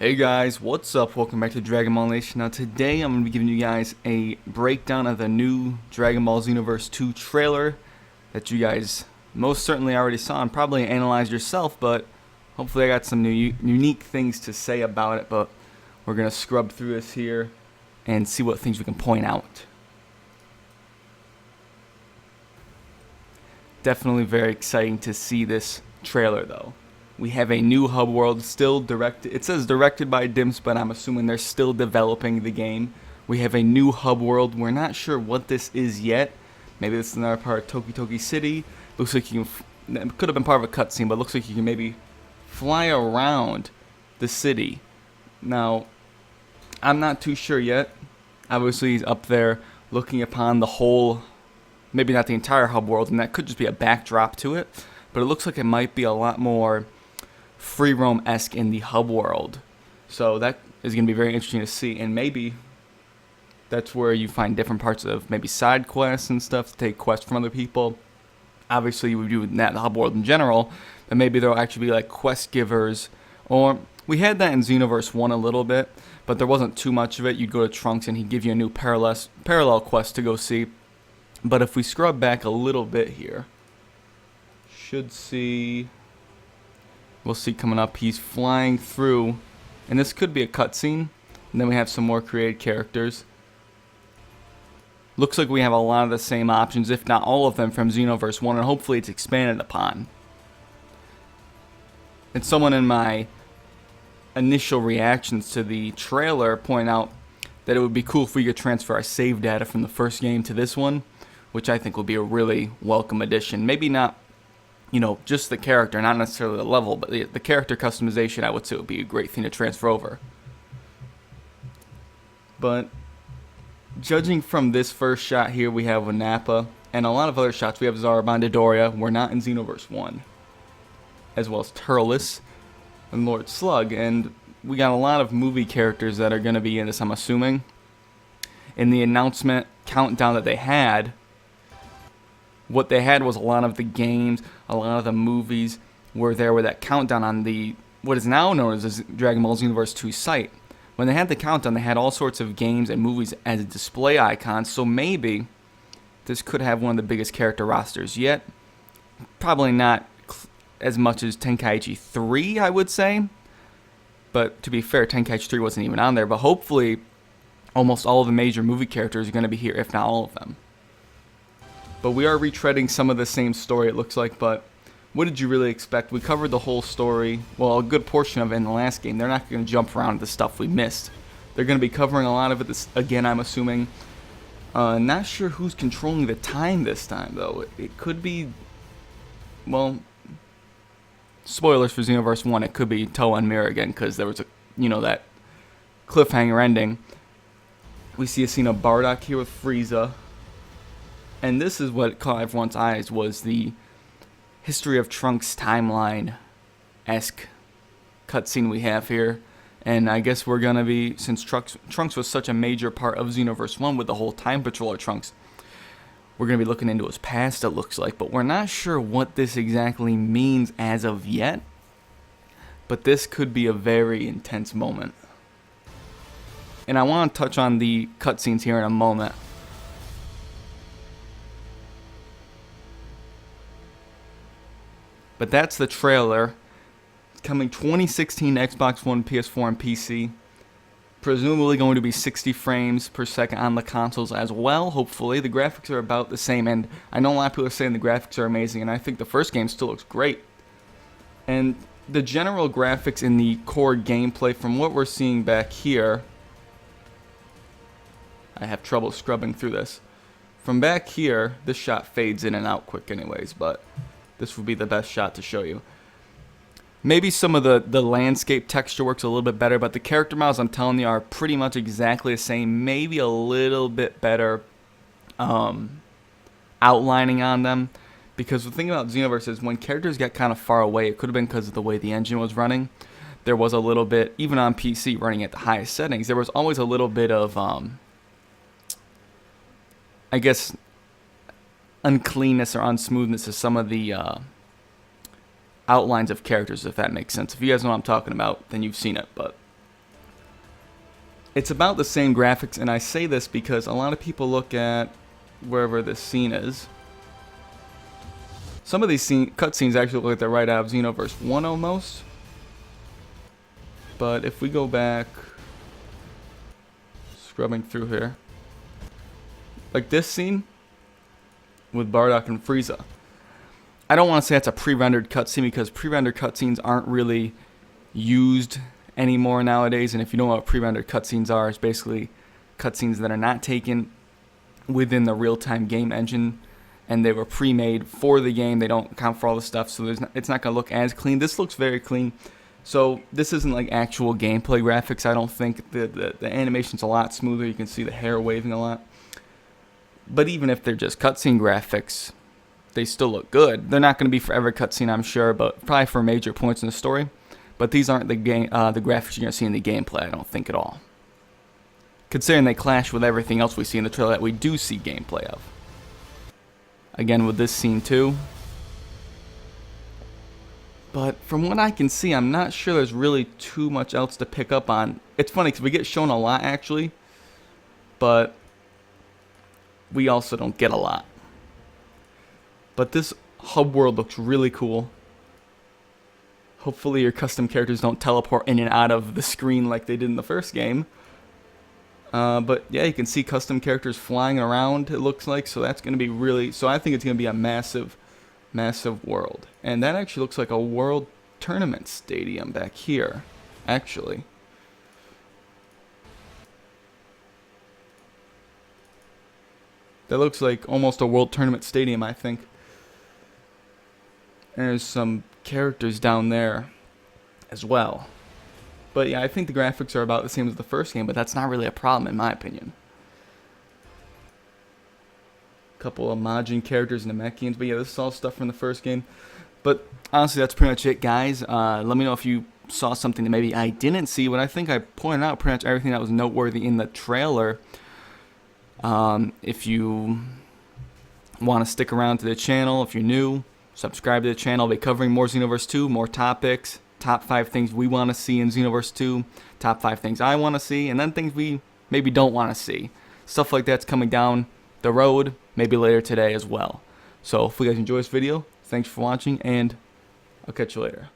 Hey guys, what's up? Welcome back to Dragon Ball Nation. Now today I'm going to be giving you guys a breakdown of the new Dragon Ball Xenoverse 2 trailer that you guys most certainly already saw and probably analyzed yourself, but hopefully I got some unique things to say about it, but we're going to scrub through this here and see what things we can point out. Definitely very exciting to see this trailer though. We have a new hub world still directed. It says directed by Dimps, but I'm assuming they're still developing the game. We have a new hub world. We're not sure what this is yet. Maybe this is another part of Toki Toki City. Looks like you can. It could have been part of a cutscene, but looks like you can maybe fly around the city. Now, I'm not too sure yet. Obviously, he's up there looking upon the whole, maybe not the entire hub world, and that could just be a backdrop to it. But it looks like it might be a lot more free roam-esque in the hub world. So that is going to be very interesting to see, and maybe that's where you find different parts of maybe side quests and stuff to take quests from other people. Obviously you would do that in the hub world in general, but maybe there'll actually be like quest givers, or we had that in Xenoverse 1 a little bit, but there wasn't too much of it. You'd go to Trunks and he'd give you a new parallel quest to go see. But if we scrub back a little bit here, should see, we'll see coming up, he's flying through, and this could be a cutscene, and then we have some more created characters. Looks like we have a lot of the same options, if not all of them, from Xenoverse 1, and hopefully it's expanded upon. And someone in my initial reactions to the trailer point out that it would be cool if we could transfer our save data from the first game to this one, which I think would be a really welcome addition. Maybe not, you know, just the character, not necessarily the level, but the character customization, I would say, would be a great thing to transfer over. But judging from this first shot here, we have Nappa, and a lot of other shots. We have Zarbon Dodoria. We're not in Xenoverse 1. As well as Turles and Lord Slug. And we got a lot of movie characters that are going to be in this, I'm assuming. In the announcement countdown that they had, what they had was a lot of the games, a lot of the movies were there with that countdown on the, what is now known as the Dragon Ball Xenoverse 2 site. When they had the countdown, they had all sorts of games and movies as display icons, so maybe this could have one of the biggest character rosters yet. Probably not as much as Tenkaichi 3, I would say. But to be fair, Tenkaichi 3 wasn't even on there, but hopefully almost all of the major movie characters are going to be here, if not all of them. But we are retreading some of the same story, it looks like, but what did you really expect? We covered the whole story, well, a good portion of it in the last game. They're not going to jump around to the stuff we missed. They're going to be covering a lot of it, this, again, I'm assuming. Not sure who's controlling the time this time, though. It could be, well, spoilers for Xenoverse 1, it could be Toa and Mira again, because there was a, you know, that cliffhanger ending. We see a scene of Bardock here with Frieza. And this is what caught everyone's eyes, was the history of Trunks timeline-esque cutscene we have here. And I guess we're going to be, since Trunks was such a major part of Xenoverse 1 with the whole Time Patrol of Trunks, we're going to be looking into his past, it looks like. But we're not sure what this exactly means as of yet. But this could be a very intense moment. And I want to touch on the cutscenes here in a moment. But that's the trailer. It's coming 2016 Xbox One, PS4, and PC. Presumably going to be 60 frames per second on the consoles as well, hopefully. The graphics are about the same, and I know a lot of people are saying the graphics are amazing, and I think the first game still looks great. And the general graphics in the core gameplay, from what we're seeing back here, I have trouble scrubbing through this. From back here, this shot fades in and out quick anyways, but this would be the best shot to show you. Maybe some of the landscape texture works a little bit better, but the character models, I'm telling you, are pretty much exactly the same. Maybe a little bit better outlining on them. Because the thing about Xenoverse is when characters get kind of far away, it could have been because of the way the engine was running. There was a little bit, even on PC running at the highest settings, there was always a little bit of, I guess, uncleanness or unsmoothness of some of the outlines of characters, if that makes sense. If you guys know what I'm talking about, then you've seen it. But It's about the same graphics, and I say this because a lot of people look at wherever this scene is. Some of these cutscenes actually look like they're right out of Xenoverse 1 almost. But if we go back, scrubbing through here, like this scene with Bardock and Frieza, I don't want to say that's a pre-rendered cutscene because pre-rendered cutscenes aren't really used anymore nowadays. And if you don't know what pre-rendered cutscenes are, it's basically cutscenes that are not taken within the real-time game engine, and they were pre-made for the game. They don't account for all the stuff, so it's not going to look as clean. This looks very clean. So this isn't like actual gameplay graphics. I don't think the animation's a lot smoother. You can see the hair waving a lot. But even if they're just cutscene graphics, they still look good. They're not going to be for every cutscene, I'm sure, but probably for major points in the story. But these aren't the graphics you're going to see in the gameplay, I don't think at all. Considering they clash with everything else we see in the trailer that we do see gameplay of. Again with this scene too. But from what I can see, I'm not sure there's really too much else to pick up on. It's funny because we get shown a lot actually, but we also don't get a lot. But this hub world looks really cool. Hopefully your custom characters don't teleport in and out of the screen like they did in the first game. But yeah, you can see custom characters flying around, it looks like, so that's going to be really, so I think it's going to be a massive, massive world. And that actually looks like a world tournament stadium back here, actually. That looks like almost a world tournament stadium, I think. And there's some characters down there as well. But yeah, I think the graphics are about the same as the first game, but that's not really a problem in my opinion. A couple of Majin characters and the Namekians, but yeah, this is all stuff from the first game. But honestly, that's pretty much it, guys. Let me know if you saw something that maybe I didn't see, but I think I pointed out pretty much everything that was noteworthy in the trailer. If you want to stick around to the channel, if you're new, subscribe to the channel. I'll be covering more Xenoverse 2, more topics. Top 5 things we want to see in Xenoverse 2, top 5 things I want to see, and then things we maybe don't want to see. Stuff like that's coming down the road, maybe later today as well. So if you guys enjoy this video, thanks for watching, and I'll catch you later.